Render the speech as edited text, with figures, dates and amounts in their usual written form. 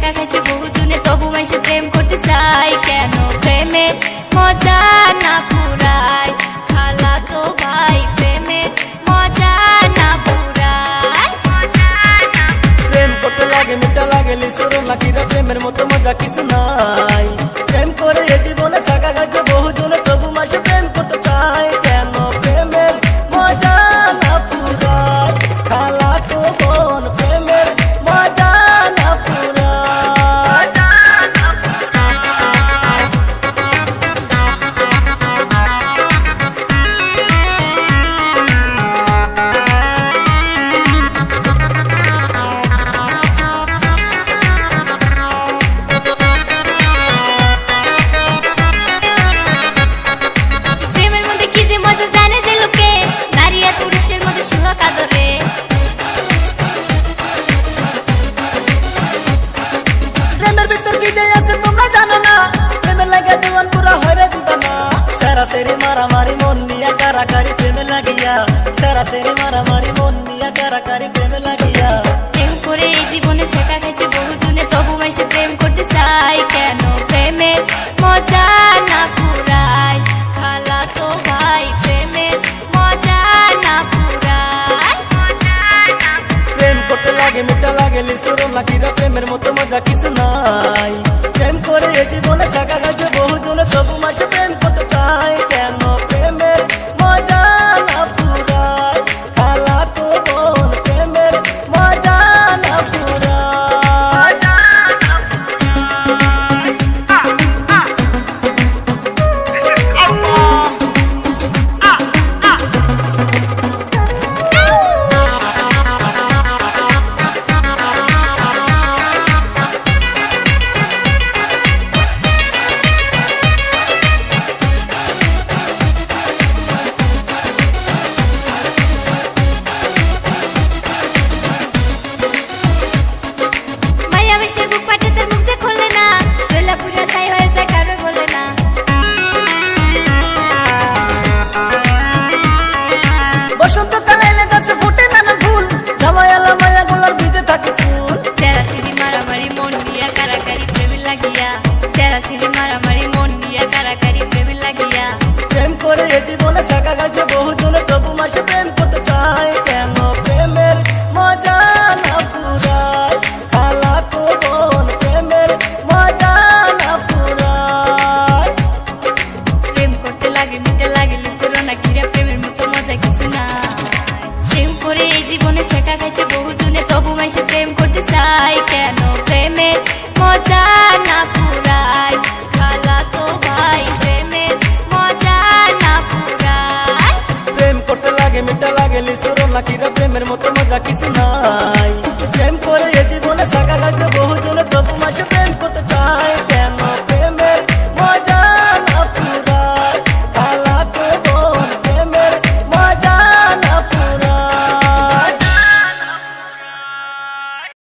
শেখা খাইছে বহুজনে, তবু মাইসে প্রেম করতে চাই কেন? প্রেমে মজা না পুরাই খালা তো ভাই, প্রেমে মজা না পুরাই। প্রেম করতে লাগে মিঠা লাগে লিসুরো লাকিরা, প্রেমের মতো মজা কিছু নাই। প্রেম করে এ জীবনে শেখা খাইছে বহুজনে, তবু মাইসে প্রেম করতে চাই কেন? প্রেমের মজা না পুরাই খালা তো বোন, প্রেমের মজা না পুরাই। প্রেমের মধ্যে কি যে মজা জানে যে লোকে, নারী আর পুরুষের মধ্যে সুহাগ আদরে। প্রেমের ভিতর কি যে আছে তোমরা জানো না, প্রেমের লাগে জীবন পুরা হয়ে দিবানা। সারা সেরি মারামারি মন নিয়া কারাকারি প্রেমে লাগিয়া, সারা সেরি মারামারি মন নিয়া কারাকারি প্রেমে লাগিয়া। প্রেম করে এই জীবনে শেখা খাইছে বহুজনে, তবু মাইসে প্রেম করতে চাই কেন? প্রেমের মজা না পুরাই খালা তো ভাই, প্রেমের মজা না পুরাই। প্রেম করতে লাগে মিঠা লাগে লিসুরো লাকিরা, প্রেমের মতো মজা কিছু নাই। প্রেম করে এ জীবনে শেখা খাইছে বহুজনে, তবু মাসে প্রেম করতে চাই কেন? প্রেমের মজা না পুরাই খালা তো বোন, প্রেমের মজা না পুরাই। মাইয়া বেশে বুক পাটে তার মুখ যে খোলে না, জোলা পুরা ছাই হয়ে যায় কারো বলে না। বসন্তকালে এলে গাছে ফুটে নানা ফুল, জামায়ালা মায়া গোলার ভিজে থাকে চুল। চেরা চিরি মারামারি মন নিয়া কারাকারি প্রেমে লাগিয়া, চেরা চিরি মারামারি মন নিয়া কারাকারি প্রেমে লাগিয়া। প্রেম করে এ জীবনে শেখা খাইছে বহুজনে, তবু মাসে প্রেম করতে চাই কেন? প্রেমের মজা না পুরাই খালা তো বোন, প্রেমের মজা না পুরাই। প্রেম করতে লাগে মিটে লাগে লিসুরো না কিরা, প্রেমের মতো মজা কিছু নাই। প্রেম করে এই জীবনে শেখা খাইছে বহুজনে, তবু মাইসে প্রেম করতে চাই কেন? প্রেমের মজা না পুরাই খালা তো ভাই, প্রেমের মজা না পুরাই। প্রেম করতে লাগে মিঠা লাগে লিসুরো লাকিরা, প্রেমের মতো মজা কিছু নাই। প্রেম করে এ জীবনে শেখা খাইছে বহুজনে, তবু মাসে প্রেম